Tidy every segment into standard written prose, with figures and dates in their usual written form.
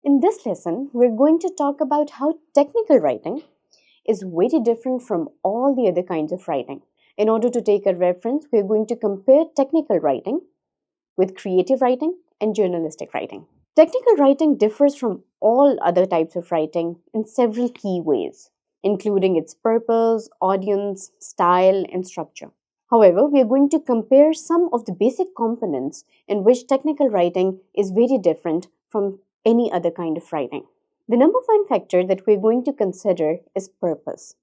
In this lesson, we're going to talk about how technical writing is very different from all the other kinds of writing. In order to take a reference, we're going to compare technical writing with creative writing and journalistic writing. Technical writing differs from all other types of writing in several key ways, including its purpose, audience, style, and structure. However, we are going to compare some of the basic components in which technical writing is very different from any other kind of writing. The number one factor that we're going to consider is purpose.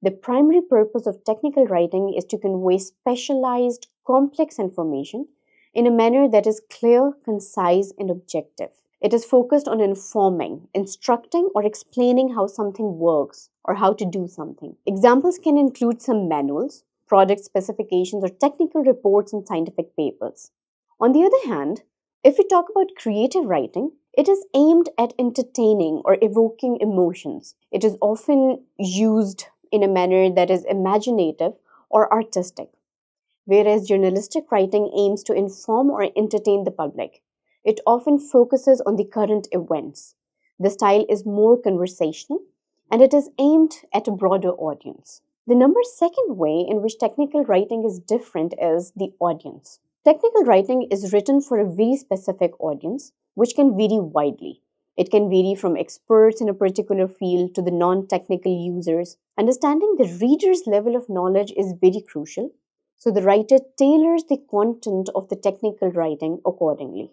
The primary purpose of technical writing is to convey specialized, complex information in a manner that is clear, concise, and objective. It is focused on informing, instructing, or explaining how something works or how to do something. Examples can include some manuals, product specifications, or technical reports in scientific papers. On the other hand, if we talk about creative writing, it is aimed at entertaining or evoking emotions. It is often used in a manner that is imaginative or artistic, whereas journalistic writing aims to inform or entertain the public. It often focuses on the current events. The style is more conversational, and it is aimed at a broader audience. The second way in which technical writing is different is the audience. Technical writing is written for a very specific audience, which can vary widely. It can vary from experts in a particular field to the non-technical users. Understanding the reader's level of knowledge is very crucial, so the writer tailors the content of the technical writing accordingly.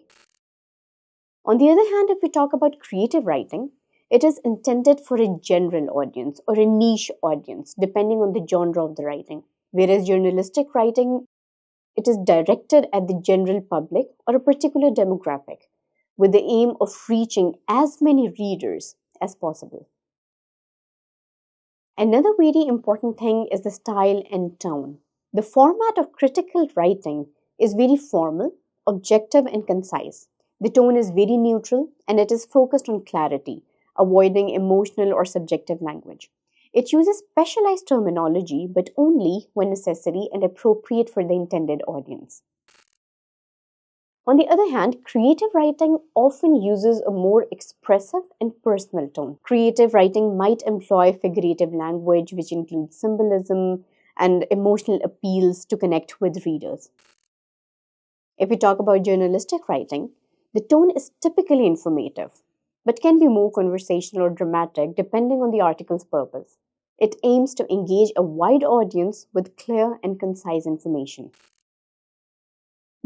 On the other hand, if we talk about creative writing, it is intended for a general audience or a niche audience, depending on the genre of the writing. Whereas journalistic writing, it is directed at the general public or a particular demographic, with the aim of reaching as many readers as possible. Another very important thing is the style and tone. The format of critical writing is very formal, objective, and concise. The tone is very neutral and it is focused on clarity, avoiding emotional or subjective language. It uses specialized terminology, but only when necessary and appropriate for the intended audience. On the other hand, creative writing often uses a more expressive and personal tone. Creative writing might employ figurative language, which includes symbolism and emotional appeals to connect with readers. If we talk about journalistic writing, the tone is typically informative, but can be more conversational or dramatic depending on the article's purpose. It aims to engage a wide audience with clear and concise information.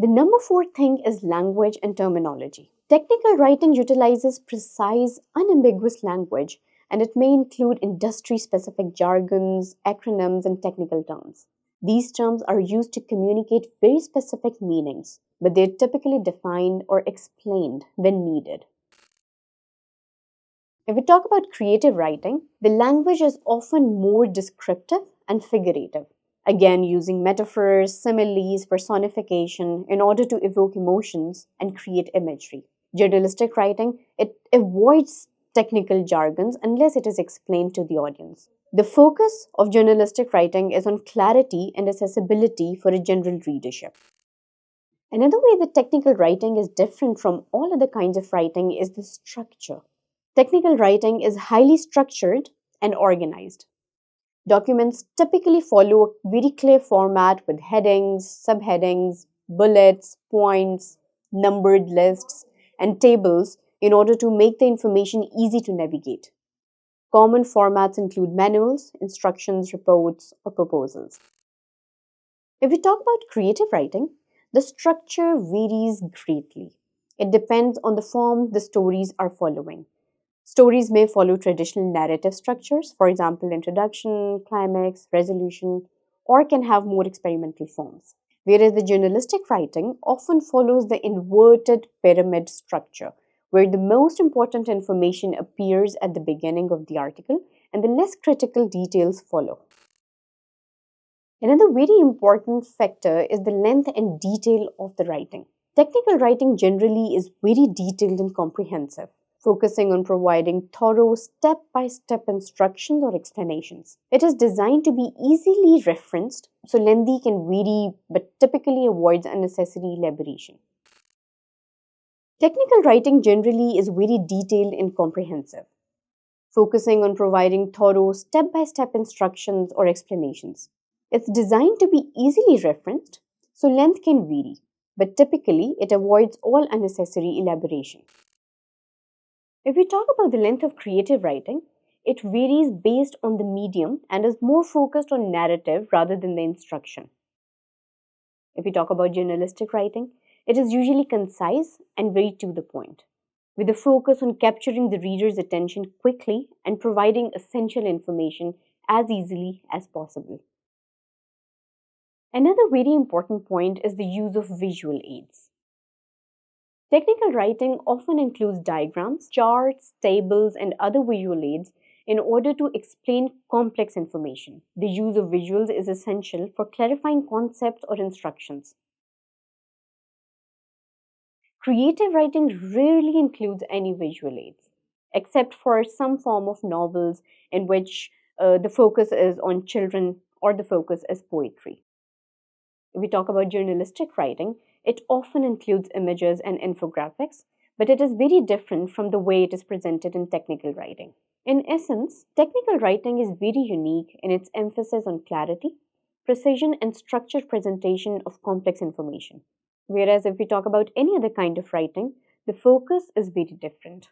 The fourth thing is language and terminology. Technical writing utilizes precise, unambiguous language, and it may include industry-specific jargons, acronyms, and technical terms. These terms are used to communicate very specific meanings, but they're typically defined or explained when needed. If we talk about creative writing, the language is often more descriptive and figurative, again using metaphors, similes, personification in order to evoke emotions and create imagery. Journalistic writing, it avoids technical jargons unless it is explained to the audience. The focus of journalistic writing is on clarity and accessibility for a general readership. Another way that technical writing is different from all other kinds of writing is the structure. Technical writing is highly structured and organized. Documents typically follow a very clear format with headings, subheadings, bullets, points, numbered lists, and tables in order to make the information easy to navigate. Common formats include manuals, instructions, reports, or proposals. If we talk about creative writing, the structure varies greatly. It depends on the form the stories are following. Stories may follow traditional narrative structures, for example, introduction, climax, resolution, or can have more experimental forms. Whereas the journalistic writing often follows the inverted pyramid structure, where the most important information appears at the beginning of the article and the less critical details follow. Another very important factor is the length and detail of the writing. Technical writing generally is very detailed and comprehensive, focusing on providing thorough step-by-step instructions or explanations. It is designed to be easily referenced, so lengthy can vary but typically avoids unnecessary elaboration. Technical writing generally is very detailed and comprehensive, focusing on providing thorough step by step instructions or explanations. It's designed to be easily referenced, so length can vary, but typically it avoids all unnecessary elaboration. If we talk about the length of creative writing, it varies based on the medium and is more focused on narrative rather than the instruction. If we talk about journalistic writing, it is usually concise and very to the point, with a focus on capturing the reader's attention quickly and providing essential information as easily as possible. Another very important point is the use of visual aids. Technical writing often includes diagrams, charts, tables, and other visual aids in order to explain complex information. The use of visuals is essential for clarifying concepts or instructions. Creative writing rarely includes any visual aids, except for some form of novels in which the focus is on children or the focus is poetry. If we talk about journalistic writing, it often includes images and infographics, but it is very different from the way it is presented in technical writing. In essence, technical writing is very unique in its emphasis on clarity, precision, and structured presentation of complex information. Whereas if we talk about any other kind of writing, the focus is very different.